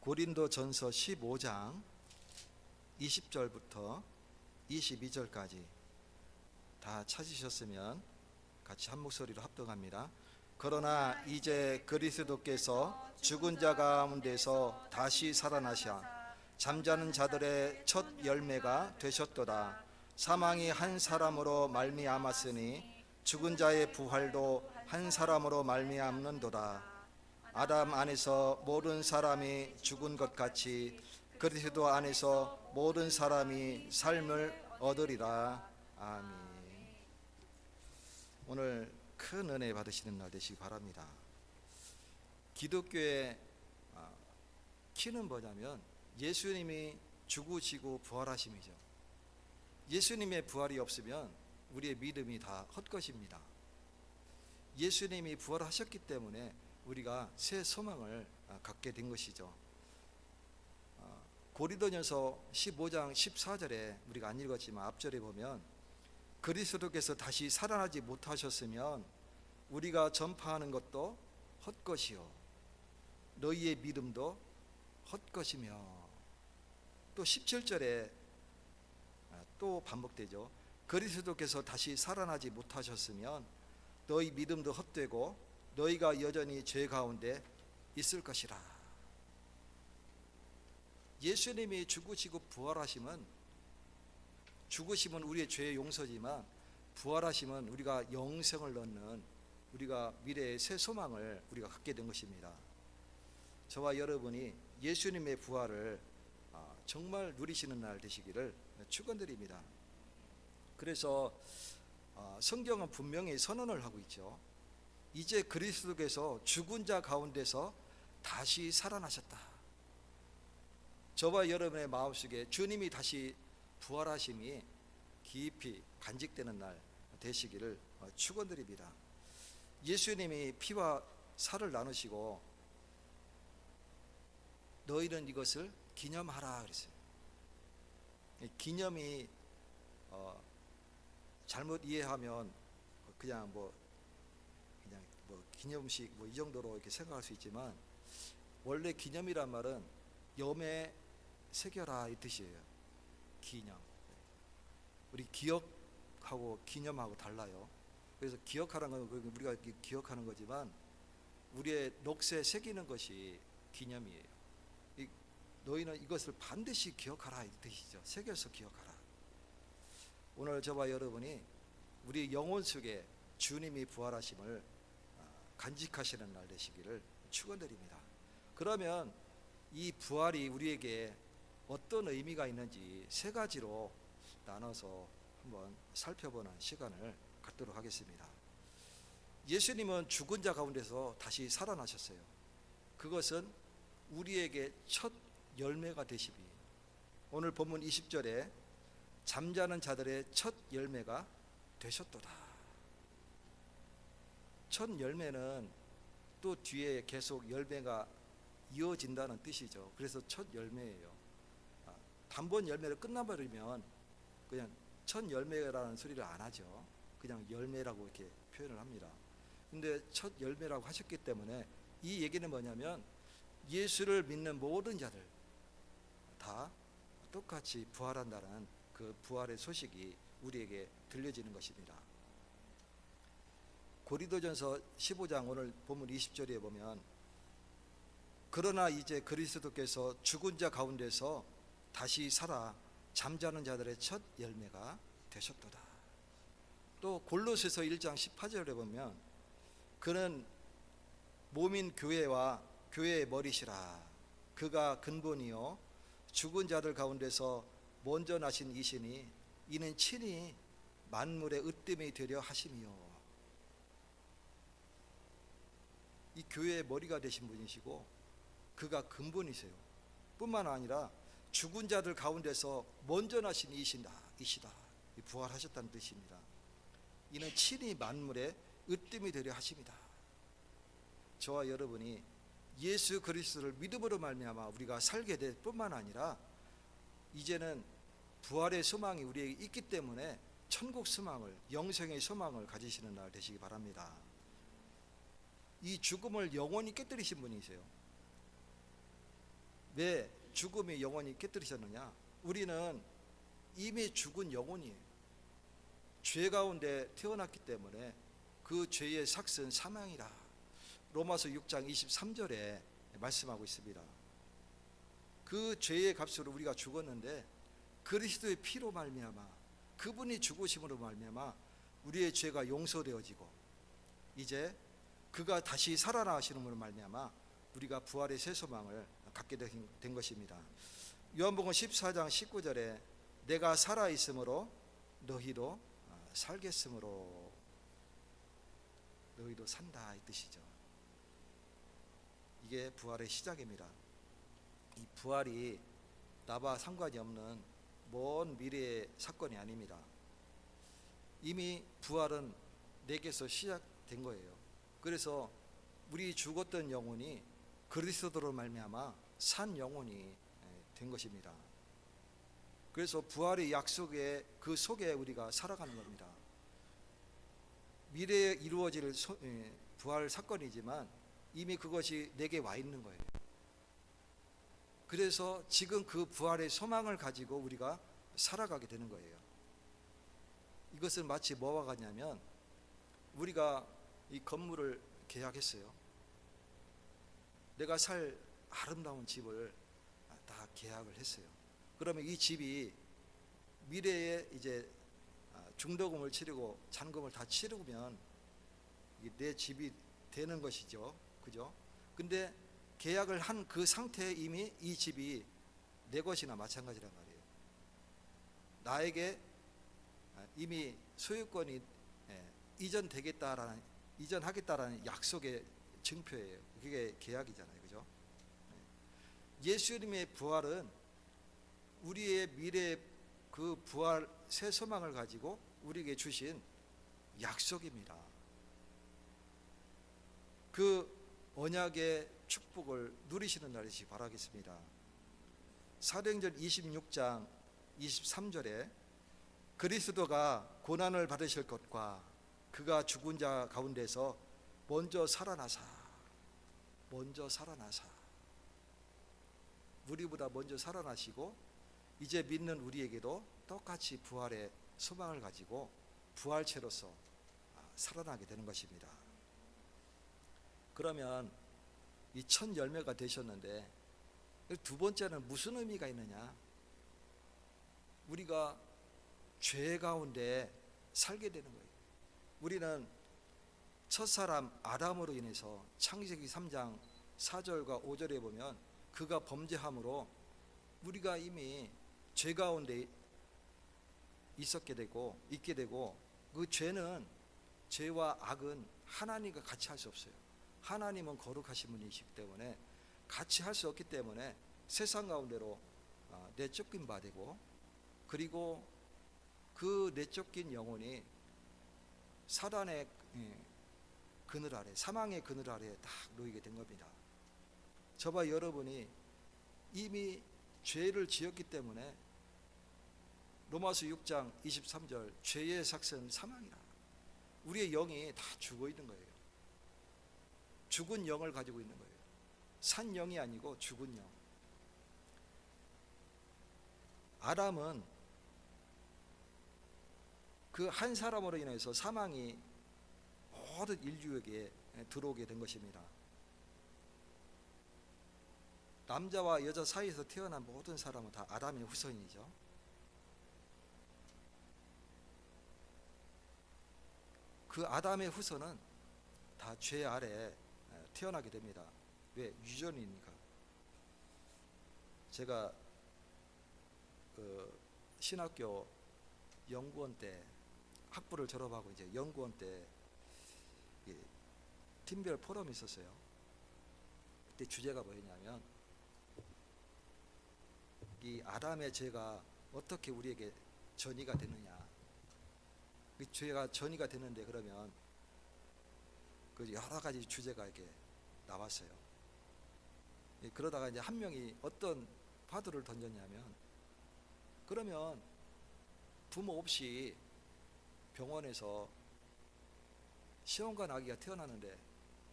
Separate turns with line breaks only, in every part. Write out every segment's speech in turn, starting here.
고린도전서 15장 20절부터 22절까지 다 찾으셨으면 같이 한 목소리로 합독합니다. 그러나 이제 그리스도께서 죽은 자 가운데서 다시 살아나셔 잠자는 자들의 첫 열매가 되셨도다. 사망이 한 사람으로 말미암았으니 죽은 자의 부활도 한 사람으로 말미암는도다. 아담 안에서 모든 사람이 죽은 것 같이 그리스도 안에서 모든 사람이 삶을 얻으리라. 아멘. 오늘 큰 은혜 받으시는 날 되시기 바랍니다. 기독교의 키는 뭐냐면 예수님이 죽으시고 부활하심이죠. 예수님의 부활이 없으면 우리의 믿음이 다 헛것입니다. 예수님이 부활하셨기 때문에 우리가 새 소망을 갖게 된 것이죠. 고린도전서 15장 14절에 우리가 안 읽었지만 앞절에 보면 그리스도께서 다시 살아나지 못하셨으면 우리가 전파하는 것도 헛것이요 너희의 믿음도 헛것이며, 또 17절에 또 반복되죠. 그리스도께서 다시 살아나지 못하셨으면 너희 믿음도 헛되고 너희가 여전히 죄 가운데 있을 것이라. 예수님이 죽으시고 부활하심은, 죽으심은 우리의 죄의 용서지만 부활하심은 우리가 영생을 얻는, 우리가 미래의 새 소망을 우리가 갖게 된 것입니다. 저와 여러분이 예수님의 부활을 정말 누리시는 날 되시기를 축원드립니다. 그래서 성경은 분명히 선언을 하고 있죠. 이제 그리스도께서 죽은 자 가운데서 다시 살아나셨다. 저와 여러분의 마음속에 주님이 다시 부활하심이 깊이 간직되는 날 되시기를 축원드립니다. 예수님이 피와 살을 나누시고 너희는 이것을 기념하라 그랬어요. 기념이 잘못 이해하면 그냥 기념식 이 정도로 이렇게 생각할 수 있지만, 원래 기념이란 말은 염에 새겨라 이 뜻이에요. 기념. 우리 기억하고 기념하고 달라요. 그래서 기억하라는 건 우리가 기억하는 거지만 우리의 녹쇠에 새기는 것이 기념이에요. 너희는 이것을 반드시 기억하라 이 뜻이죠. 새겨서 기억하라. 오늘 저와 여러분이 우리 영혼 속에 주님이 부활하심을 간직하시는 날 되시기를 축원드립니다. 그러면 이 부활이 우리에게 어떤 의미가 있는지 세 가지로 나눠서 한번 살펴보는 시간을 갖도록 하겠습니다. 예수님은 죽은 자 가운데서 다시 살아나셨어요. 그것은 우리에게 첫 열매가 되시기, 오늘 본문 20절에 잠자는 자들의 첫 열매가 되셨도다. 첫 열매는 또 뒤에 계속 열매가 이어진다는 뜻이죠. 그래서 첫 열매예요. 단번 열매를 끝나버리면 그냥 첫 열매라는 소리를 안 하죠. 그냥 열매라고 이렇게 표현을 합니다. 근데 첫 열매라고 하셨기 때문에 이 얘기는 뭐냐면 예수를 믿는 모든 자들 다 똑같이 부활한다는 그 부활의 소식이 우리에게 들려지는 것입니다. 고린도전서 15장 오늘 본문 20절에 보면 그러나 이제 그리스도께서 죽은 자 가운데서 다시 살아 잠자는 자들의 첫 열매가 되셨도다. 또 골로새서 1장 18절에 보면 그는 몸인 교회와 교회의 머리시라. 그가 근본이요 죽은 자들 가운데서 먼저 나신 이시니 이는 친히 만물의 으뜸이 되려 하심이요. 이 교회의 머리가 되신 분이시고 그가 근본이세요. 뿐만 아니라 죽은 자들 가운데서 먼저 나신 이시다. 부활하셨다는 뜻입니다. 이는 친히 만물의 으뜸이 되려 하심이다. 저와 여러분이 예수 그리스도를 믿음으로 말미암아 우리가 살게 될 뿐만 아니라 이제는 부활의 소망이 우리에게 있기 때문에 천국 소망을, 영생의 소망을 가지시는 날 되시기 바랍니다. 이 죽음을 영원히 깨뜨리신 분이세요. 왜 죽음의 영혼이 깨뜨리셨느냐? 우리는 이미 죽은 영혼이에요. 죄 가운데 태어났기 때문에 그 죄의 삭은 사망이라. 로마서 6장 23절에 말씀하고 있습니다. 그 죄의 값으로 우리가 죽었는데 그리스도의 피로 말미암아, 그분이 죽으심으로 말미암아 우리의 죄가 용서되어지고, 이제 그가 다시 살아나시는으로 말미암아 우리가 부활의 새 소망을 갖게 된 것입니다. 요한복음 14장 19절에 내가 살아 있으므로 너희도 살겠으므로, 너희도 산다 이 뜻이죠. 이게 부활의 시작입니다. 이 부활이 나와 상관이 없는 먼 미래의 사건이 아닙니다. 이미 부활은 내게서 시작된 거예요. 그래서 우리 죽었던 영혼이 그리스도로 말미암아 산 영혼이 된 것입니다. 그래서 부활의 약속의 그 속에 우리가 살아가는 겁니다. 미래에 이루어질 부활 사건이지만 이미 그것이 내게 와 있는 거예요. 그래서 지금 그 부활의 소망을 가지고 우리가 살아가게 되는 거예요. 이것은 마치 뭐와 같냐면, 우리가 이 건물을 계약했어요. 내가 살 아름다운 집을 다 계약을 했어요. 그러면 이 집이 미래에 이제 중도금을 치르고 잔금을 다 치르면 내 집이 되는 것이죠. 그죠? 근데 계약을 한 그 상태에 이미 이 집이 내 것이나 마찬가지란 말이에요. 나에게 이미 소유권이 이전하겠다라는 약속의 증표예요. 그게 계약이잖아요. 그죠? 예수님의 부활은 우리의 미래의 그 부활 새 소망을 가지고 우리에게 주신 약속입니다. 그 언약의 축복을 누리시는 날이시 바라겠습니다. 사도행전 26장 23절에 그리스도가 고난을 받으실 것과 그가 죽은 자 가운데서 먼저 살아나사 우리보다 먼저 살아나시고 이제 믿는 우리에게도 똑같이 부활의 소망을 가지고 부활체로서 살아나게 되는 것입니다. 그러면 이 첫 열매가 되셨는데 두 번째는 무슨 의미가 있느냐? 우리가 죄 가운데 살게 되는 거예요. 우리는 첫사람 아담으로 인해서 창세기 3장 4절과 5절에 보면 그가 범죄함으로 우리가 이미 죄 가운데 있게 되고 그 죄와 악은 하나님과 같이 할 수 없어요. 하나님은 거룩하신 분이시기 때문에 같이 할 수 없기 때문에 세상 가운데로 내쫓긴 바 되고, 그리고 그 내쫓긴 영혼이 사단의 그늘 아래, 사망의 그늘 아래에 딱 놓이게 된 겁니다. 저와 여러분이 이미 죄를 지었기 때문에 로마서 6장 23절 죄의 삭은 사망이라. 우리의 영이 다 죽어 있는 거예요. 죽은 영을 가지고 있는 거예요. 산 영이 아니고 죽은 영. 아담은 그 한 사람으로 인해서 사망이 모든 인류에게 들어오게 된 것입니다. 남자와 여자 사이에서 태어난 모든 사람은 다 아담의 후손이죠. 그 아담의 후손은 다 죄 아래 태어나게 됩니다. 왜? 유전이니까. 제가 그 신학교 연구원 때, 학부를 졸업하고 이제 연구원 때 팀별 포럼이 있었어요. 그때 주제가 뭐였냐면, 이 아담의 죄가 어떻게 우리에게 전이가 되느냐. 그 죄가 전이가 되는데 그러면 그 여러 가지 주제가 이렇게 나왔어요. 그러다가 이제 한 명이 어떤 화두를 던졌냐면, 그러면 부모 없이 병원에서 시험관 아기가 태어나는데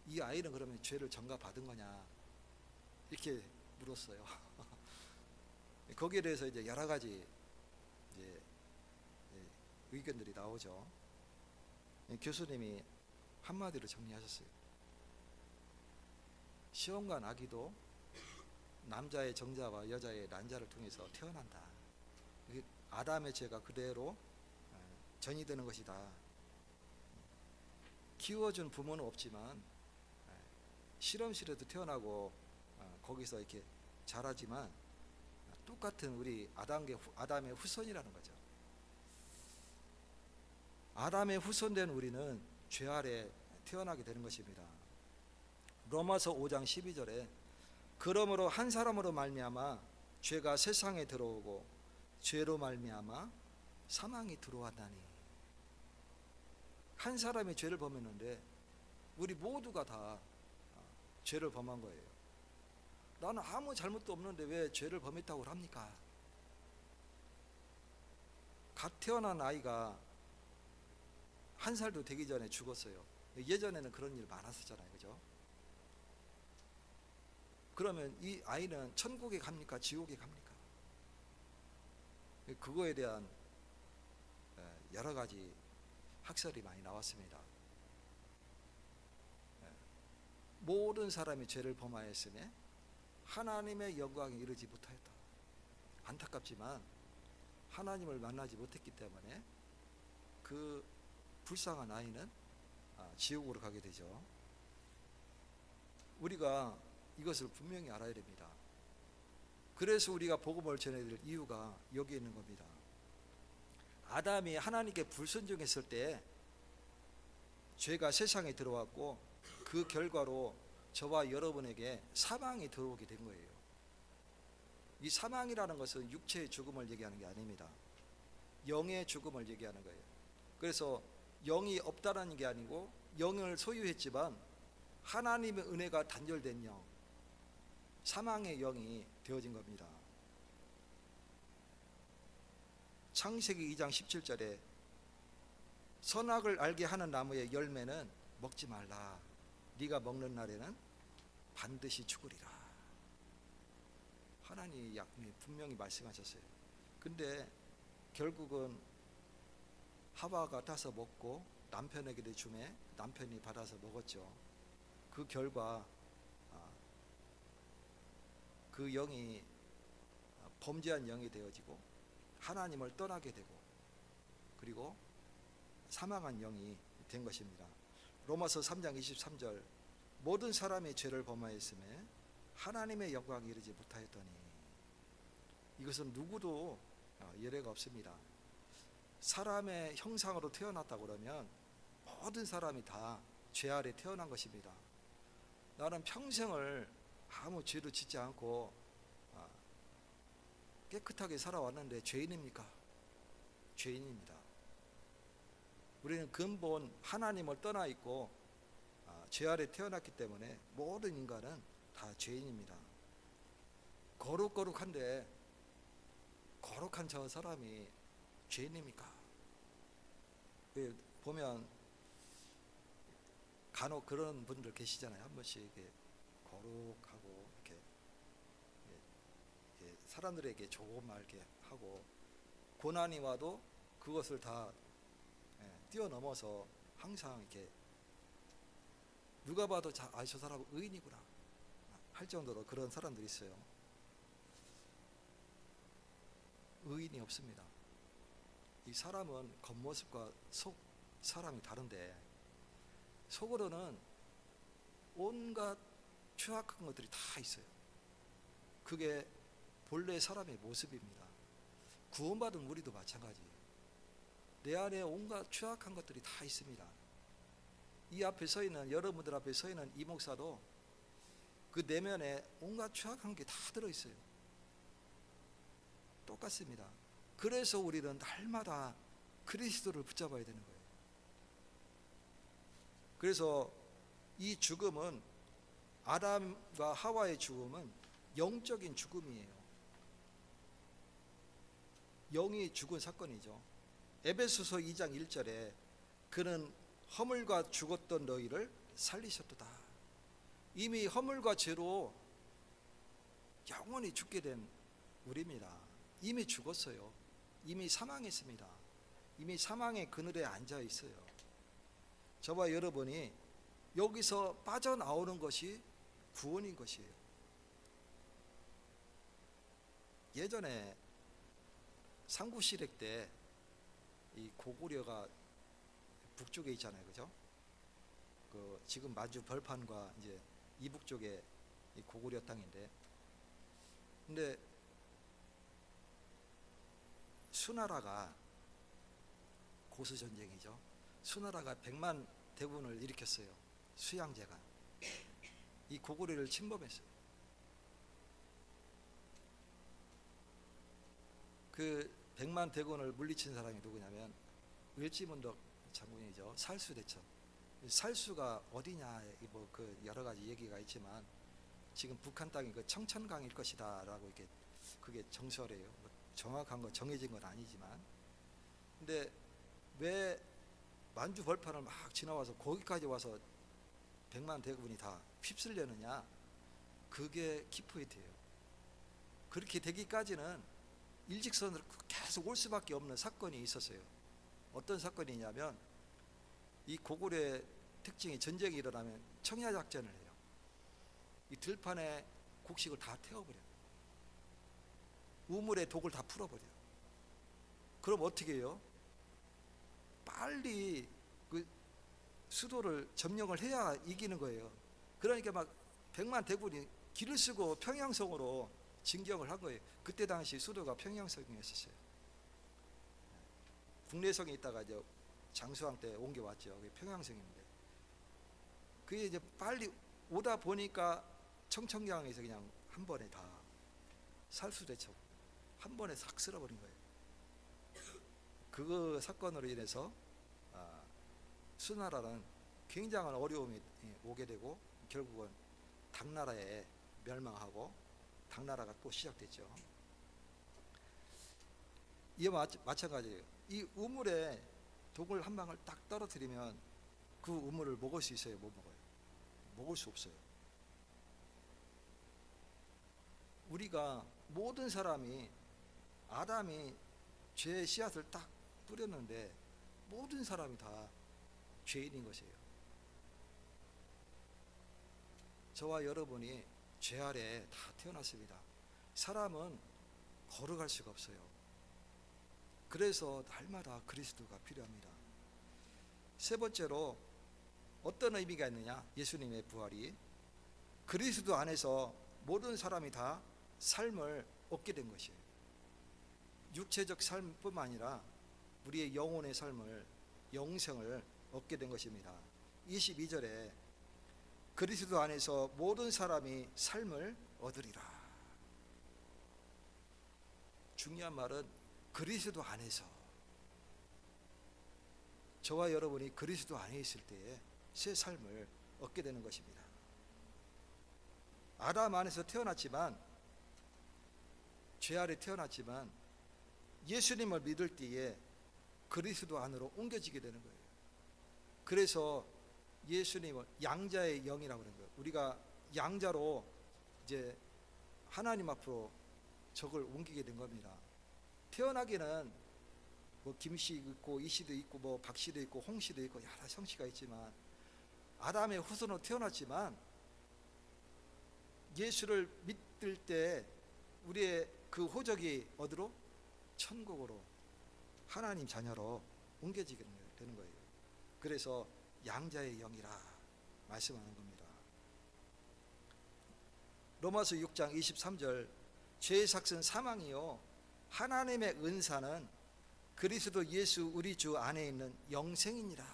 이 아이는 그러면 죄를 전가받은 거냐, 이렇게 물었어요. 거기에 대해서 이제 여러 가지 이제 의견들이 나오죠. 교수님이 한마디로 정리하셨어요. 시험과 나기도 남자의 정자와 여자의 난자를 통해서 태어난다. 아담의 죄가 그대로 전이되는 것이다. 키워준 부모는 없지만 실험실에도 태어나고 거기서 이렇게 자라지만 똑같은 우리 아담의 후손이라는 거죠. 아담의 후손된 우리는 죄 아래 태어나게 되는 것입니다. 로마서 5장 12절에 그러므로 한 사람으로 말미암아 죄가 세상에 들어오고 죄로 말미암아 사망이 들어왔나니. 한 사람이 죄를 범했는데 우리 모두가 다 죄를 범한 거예요. 나는 아무 잘못도 없는데 왜 죄를 범했다고 합니까? 갓 태어난 아이가 한 살도 되기 전에 죽었어요. 예전에는 그런 일 많았었잖아요, 그죠? 그러면 이 아이는 천국에 갑니까? 지옥에 갑니까? 그거에 대한 여러 가지 학설이 많이 나왔습니다. 모든 사람이 죄를 범하였으며 하나님의 영광에 이르지 못하였다. 안타깝지만 하나님을 만나지 못했기 때문에 그 불쌍한 아이는 지옥으로 가게 되죠. 우리가 이것을 분명히 알아야 됩니다. 그래서 우리가 복음을 전해야 될 이유가 여기에 있는 겁니다. 아담이 하나님께 불순종했을 때 죄가 세상에 들어왔고 그 결과로 저와 여러분에게 사망이 들어오게 된 거예요. 이 사망이라는 것은 육체의 죽음을 얘기하는 게 아닙니다. 영의 죽음을 얘기하는 거예요. 그래서 영이 없다는 게 아니고 영을 소유했지만 하나님의 은혜가 단절된 영, 사망의 영이 되어진 겁니다. 창세기 2장 17절에 선악을 알게 하는 나무의 열매는 먹지 말라. 네가 먹는 날에는 반드시 죽으리라. 하나님이 분명히 말씀하셨어요. 근데 결국은 하와가 따서 먹고 남편에게 주매 남편이 받아서 먹었죠. 그 결과 그 영이 범죄한 영이 되어지고 하나님을 떠나게 되고 그리고 사망한 영이 된 것입니다. 로마서 3장 23절 모든 사람이 죄를 범하였음에 하나님의 영광에 이르지 못하였더니. 이것은 누구도 예외가 없습니다. 사람의 형상으로 태어났다고 그러면 모든 사람이 다 죄 아래 태어난 것입니다. 나는 평생을 아무 죄도 짓지 않고 깨끗하게 살아왔는데 죄인입니까? 죄인입니다. 우리는 근본 하나님을 떠나 있고 죄 아래 태어났기 때문에 모든 인간은 다 죄인입니다. 거룩한데 거룩한 저 사람이 죄인입니까? 보면 간혹 그런 분들 계시잖아요. 한 번씩 이렇게 거룩하고 이렇게 사람들에게 좋은 말 이렇게 하고 고난이 와도 그것을 다 뛰어넘어서 항상 이렇게 누가 봐도 저 사람은 의인이구나 할 정도로 그런 사람들이 있어요. 의인이 없습니다. 이 사람은 겉모습과 속 사람이 다른데 속으로는 온갖 추악한 것들이 다 있어요. 그게 본래 사람의 모습입니다. 구원받은 우리도 마찬가지예요. 내 안에 온갖 추악한 것들이 다 있습니다. 이 앞에 서 있는 여러분들 앞에 서 있는 이 목사도 그 내면에 온갖 추악한 게 다 들어있어요. 똑같습니다. 그래서 우리는 날마다 그리스도를 붙잡아야 되는 거예요. 그래서 이 죽음은 아담과 하와의 죽음은 영적인 죽음이에요. 영이 죽은 사건이죠. 에베소서 2장 1절에 그는 허물과 죽었던 너희를 살리셨도다. 이미 허물과 죄로 영원히 죽게 된 우리입니다. 이미 죽었어요. 이미 사망했습니다. 이미 사망의 그늘에 앉아 있어요. 저와 여러분이 여기서 빠져나오는 것이 구원인 것이에요. 예전에 삼국시대 때 이 고구려가 북쪽에 있잖아요, 그죠? 그 지금 마주 벌판과 이제 이북 쪽에 이 고구려 땅인데, 근데 수나라가 고수 전쟁이죠. 수나라가 100만 대군을 일으켰어요. 수양제가 이 고구려를 침범했어요. 그 100만 대군을 물리친 사람이 누구냐면 을지문덕 장군이죠. 살수대첩. 살수가 어디냐, 뭐 그 여러 가지 얘기가 있지만 지금 북한 땅이 그 청천강일 것이다라고 이렇게 그게 정설이에요. 뭐 정확한 거 정해진 건 아니지만, 근데 왜 만주 벌판을 막 지나와서 거기까지 와서 100만 대군이 다 휩쓸려느냐? 그게 키포인트예요. 그렇게 되기까지는 일직선으로 계속 올 수밖에 없는 사건이 있었어요. 어떤 사건이냐면 이 고구려의 특징이 전쟁이 일어나면 청야작전을 해요. 이 들판에 곡식을 다 태워버려요. 우물에 독을 다 풀어버려요. 그럼 어떻게 해요? 빨리 그 수도를 점령을 해야 이기는 거예요. 그러니까 막 100만 대군이 길을 쓰고 평양성으로 진경을 한 거예요. 그때 당시 수도가 평양성이었어요. 국내성에 있다가 이제 장수왕 때 옮겨왔죠. 그게 평양성인데, 그게 이제 빨리 오다 보니까 청천강에서 그냥 한 번에 다 살수대첩 한 번에 싹 쓸어버린 거예요. 그 사건으로 인해서 수나라는 굉장한 어려움이 오게 되고 결국은 당나라에 멸망하고 당나라가 또 시작됐죠. 이와 마찬가지예요. 이 우물에 독을 한 방울 딱 떨어뜨리면 그 우물을 먹을 수 있어요? 못 먹어요? 먹을 수 없어요. 우리가 모든 사람이 아담이 죄의 씨앗을 딱 뿌렸는데 모든 사람이 다 죄인인 것이에요. 저와 여러분이 죄 아래 다 태어났습니다. 사람은 걸어갈 수가 없어요. 그래서 날마다 그리스도가 필요합니다. 세 번째로 어떤 의미가 있느냐? 예수님의 부활이 그리스도 안에서 모든 사람이 다 삶을 얻게 된 것이에요. 육체적 삶뿐만 아니라 우리의 영혼의 삶을, 영생을 얻게 된 것입니다. 22절에 그리스도 안에서 모든 사람이 삶을 얻으리라. 중요한 말은 그리스도 안에서. 저와 여러분이 그리스도 안에 있을 때에 새 삶을 얻게 되는 것입니다. 아담 안에서 태어났지만, 죄 아래 태어났지만 예수님을 믿을 때에 그리스도 안으로 옮겨지게 되는 거예요. 그래서 예수님은 양자의 영이라고 하는 거예요. 우리가 양자로 이제 하나님 앞으로 적을 옮기게 된 겁니다. 태어나기는 뭐 김씨 있고 이씨도 있고 뭐 박씨도 있고 홍씨도 있고 여러 성씨가 있지만 아담의 후손으로 태어났지만 예수를 믿을 때 우리의 그 호적이 어디로? 천국으로, 하나님 자녀로 옮겨지게 되는 거예요. 그래서 양자의 영이라 말씀하는 겁니다. 로마서 6장 23절 죄의 삭은 사망이요 하나님의 은사는 그리스도 예수 우리 주 안에 있는 영생이니라.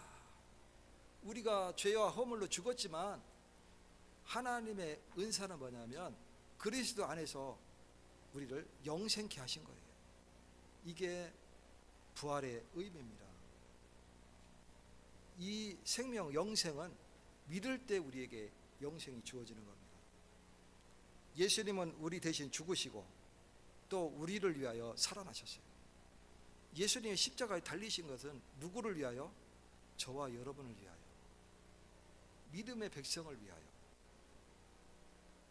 우리가 죄와 허물로 죽었지만 하나님의 은사는 뭐냐면 그리스도 안에서 우리를 영생케 하신 거예요. 이게 부활의 의미입니다. 이 생명, 영생은 믿을 때 우리에게 영생이 주어지는 겁니다. 예수님은 우리 대신 죽으시고 또 우리를 위하여 살아나셨어요. 예수님이 십자가에 달리신 것은 누구를 위하여? 저와 여러분을 위하여, 믿음의 백성을 위하여.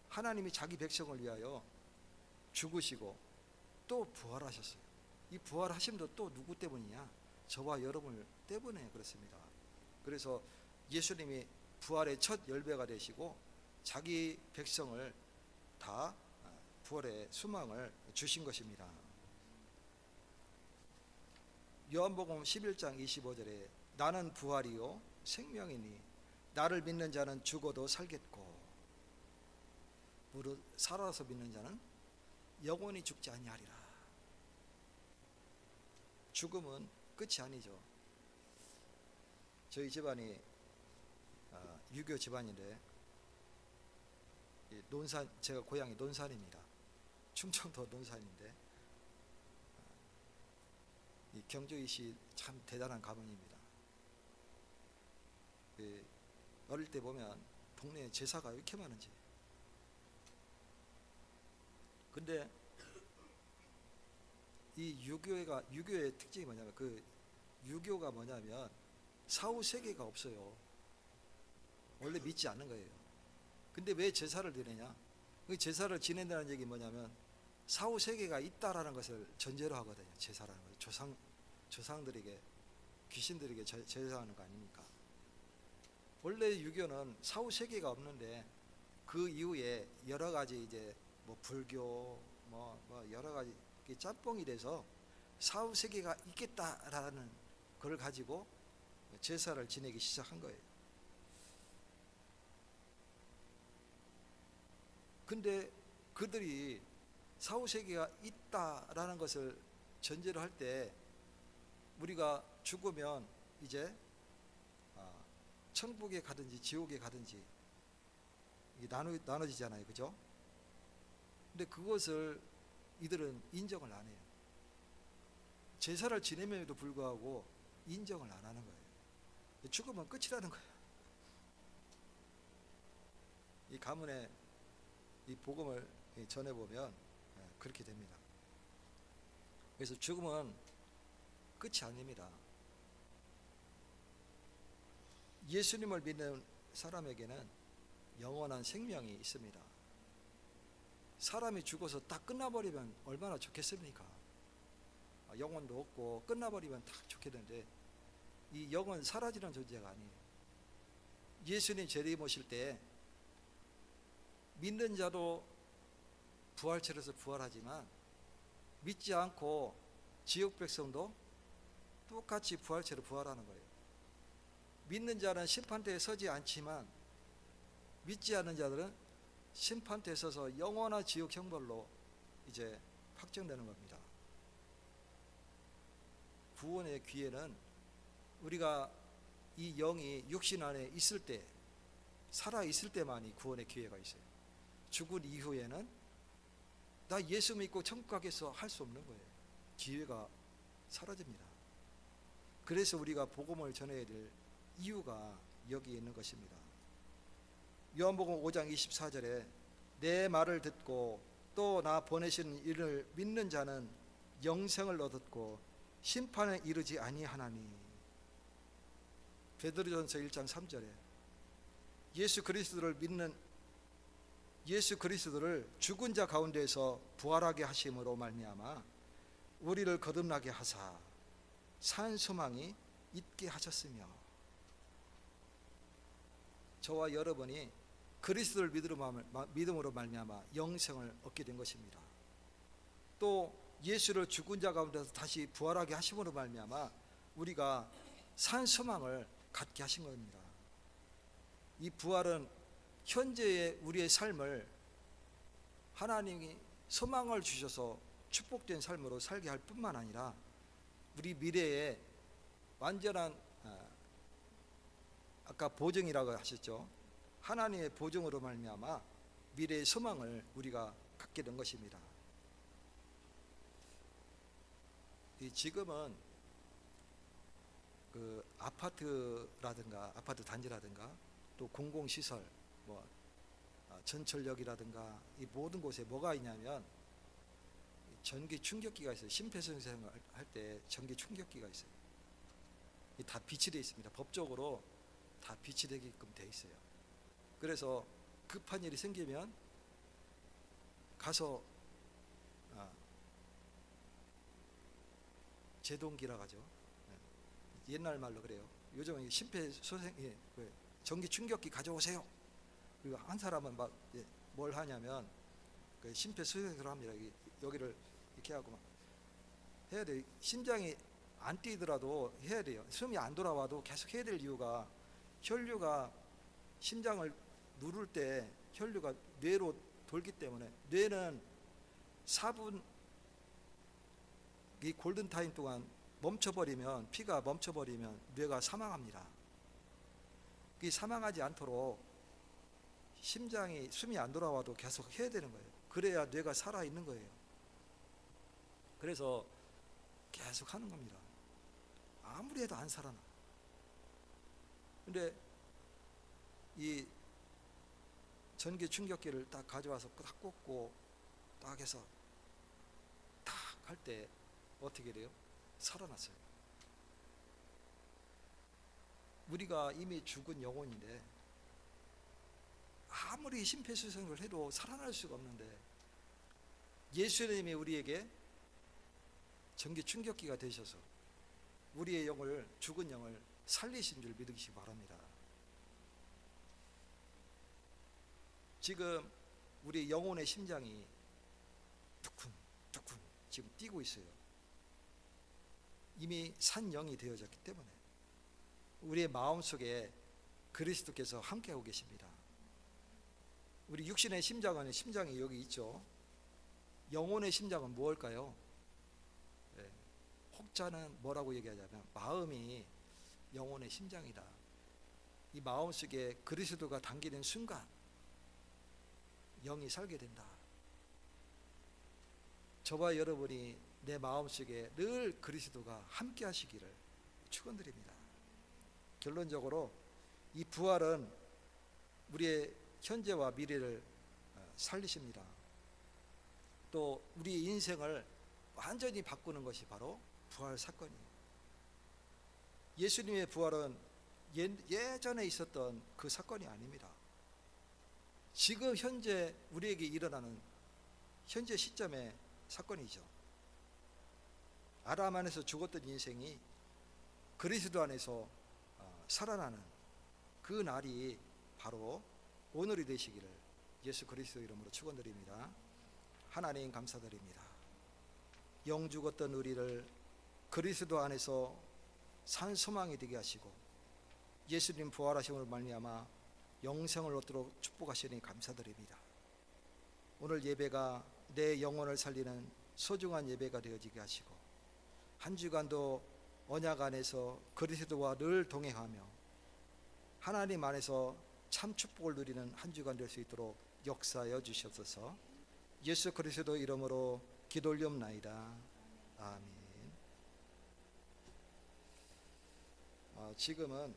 하나님이 자기 백성을 위하여 죽으시고 또 부활하셨어요. 이 부활하심도 또 누구 때문이냐? 저와 여러분 때문에 그렇습니다. 그래서 예수님이 부활의 첫 열배가 되시고 자기 백성을 다 부활의 소망을 주신 것입니다. 요한복음 11장 25절에 나는 부활이요 생명이니 나를 믿는 자는 죽어도 살겠고 무릇 살아서 믿는 자는 영원히 죽지 아니하리라. 죽음은 끝이 아니죠. 저희 집안이 유교 집안인데 논산, 제가 고향이 논산입니다. 충청도 논산인데 이 경주이시 참 대단한 가문입니다. 어릴 때 보면 동네에 제사가 왜 이렇게 많은지. 근데 이 유교의 특징이 뭐냐면 유교가 뭐냐면 사후 세계가 없어요. 원래 믿지 않는 거예요. 근데 왜 제사를 드리냐? 그 제사를 지낸다는 얘기 뭐냐면 사후 세계가 있다라는 것을 전제로 하거든요. 제사라는 거. 조상들에게 귀신들에게 제사하는 거 아닙니까? 원래 유교는 사후 세계가 없는데 그 이후에 여러 가지 이제 뭐 불교 뭐 여러 가지 짬뽕이 돼서 사후 세계가 있겠다라는 걸 가지고 제사를 지내기 시작한 거예요. 근데 그들이 사후 세계가 있다라는 것을 전제로 할 때 우리가 죽으면 이제 천국에 가든지 지옥에 가든지 이게 나눠지잖아요, 그죠? 근데 그것을 이들은 인정을 안 해요. 제사를 지내면에도 불구하고 인정을 안 하는 거예요. 죽으면 끝이라는 거예요. 이 가문에 이 복음을 전해보면 그렇게 됩니다. 그래서 죽음은 끝이 아닙니다. 예수님을 믿는 사람에게는 영원한 생명이 있습니다. 사람이 죽어서 딱 끝나버리면 얼마나 좋겠습니까? 영혼도 없고 끝나버리면 딱 좋겠는데 이 영은 사라지는 존재가 아니에요. 예수님 재림오실 때 믿는 자도 부활체로서 부활하지만 믿지 않고 지옥 백성도 똑같이 부활체로 부활하는 거예요. 믿는 자는 심판대에 서지 않지만 믿지 않는 자들은 심판대에 서서 영원한 지옥 형벌로 이제 확정되는 겁니다. 구원의 기회는 우리가 이 영이 육신 안에 있을 때, 살아 있을 때만이 구원의 기회가 있어요. 죽은 이후에는 나 예수 믿고 천국 가겠어 할 수 없는 거예요. 기회가 사라집니다. 그래서 우리가 복음을 전해야 될 이유가 여기에 있는 것입니다. 요한복음 5장 24절에 내 말을 듣고 또 나 보내신 이를 믿는 자는 영생을 얻었고 심판에 이르지 아니하나니. 베드로전서 1장 3절에 예수 그리스도를 죽은 자 가운데서 부활하게 하심으로 말미암아 우리를 거듭나게 하사 산 소망이 있게 하셨으며. 저와 여러분이 그리스도를 믿음으로 말미암아 영생을 얻게 된 것입니다. 또 예수를 죽은 자 가운데서 다시 부활하게 하심으로 말미암아 우리가 산 소망을 갖게 하신 겁니다. 이 부활은 현재의 우리의 삶을 하나님이 소망을 주셔서 축복된 삶으로 살게 할 뿐만 아니라 우리 미래에 완전한 아까 보증이라고 하셨죠. 하나님의 보증으로 말미암아 미래의 소망을 우리가 갖게 된 것입니다. 지금은 그 아파트라든가 아파트 단지라든가 또 공공시설 전철역이라든가 이 모든 곳에 뭐가 있냐면 전기 충격기가 있어요. 심폐소생술 할 때 전기 충격기가 있어요. 다 비치되어 있습니다. 법적으로 다 비치되게끔 되어 있어요. 그래서 급한 일이 생기면 가서 아, 제동기라고 하죠. 예. 옛날 말로 그래요. 요즘은 심폐소생, 예, 전기 충격기 가져오세요. 그리고 한 사람은 막 뭘 하냐면 그 심폐소생술을 합니다. 여기를 이렇게 하고 막 해야 돼. 심장이 안 뛰더라도 해야 돼요. 숨이 안 돌아와도 계속 해야 될 이유가 혈류가 심장을 누를 때 혈류가 뇌로 돌기 때문에 뇌는 4분 이 골든타임 동안 멈춰버리면 피가 멈춰버리면 뇌가 사망합니다. 이 사망하지 않도록 심장이 숨이 안 돌아와도 계속 해야 되는 거예요. 그래야 뇌가 살아있는 거예요. 그래서 계속 하는 겁니다. 아무리 해도 안 살아나. 근데 이 전기 충격기를 딱 가져와서 딱 꽂고 딱 해서 딱 할 때 어떻게 돼요? 살아났어요. 우리가 이미 죽은 영혼인데 아무리 심폐소생을 해도 살아날 수가 없는데 예수님이 우리에게 전기 충격기가 되셔서 우리의 영을, 죽은 영을 살리신 줄 믿으시기 바랍니다. 지금 우리 영혼의 심장이 두쿵두쿵 지금 뛰고 있어요. 이미 산 영이 되어졌기 때문에 우리의 마음속에 그리스도께서 함께하고 계십니다. 우리 육신의 심장은 심장이 여기 있죠. 영혼의 심장은 무엇일까요? 네. 혹자는 뭐라고 얘기하냐면 마음이 영혼의 심장이다. 이 마음속에 그리스도가 당기는 순간 영이 살게 된다. 저와 여러분이 내 마음속에 늘 그리스도가 함께 하시기를 축원드립니다. 결론적으로 이 부활은 우리의 현재와 미래를 살리십니다. 또 우리 인생을 완전히 바꾸는 것이 바로 부활 사건이에요. 예수님의 부활은 예전에 있었던 그 사건이 아닙니다. 지금 현재 우리에게 일어나는 현재 시점의 사건이죠. 아담 안에서 죽었던 인생이 그리스도 안에서 살아나는 그 날이 바로 오늘이 되시기를 예수 그리스도 이름으로 축원드립니다. 하나님 감사드립니다. 영 죽었던 우리를 그리스도 안에서 산 소망이 되게 하시고 예수님 부활하심으로 말미암아 영생을 얻도록 축복하시니 감사드립니다. 오늘 예배가 내 영혼을 살리는 소중한 예배가 되어지게 하시고 한 주간도 언약 안에서 그리스도와 늘 동행하며 하나님 안에서 참 축복을 누리는 한 주간 될 수 있도록 역사하여 주시옵소서. 예수 그리스도 이름으로 기도 올리옵나이다. 아멘. 지금은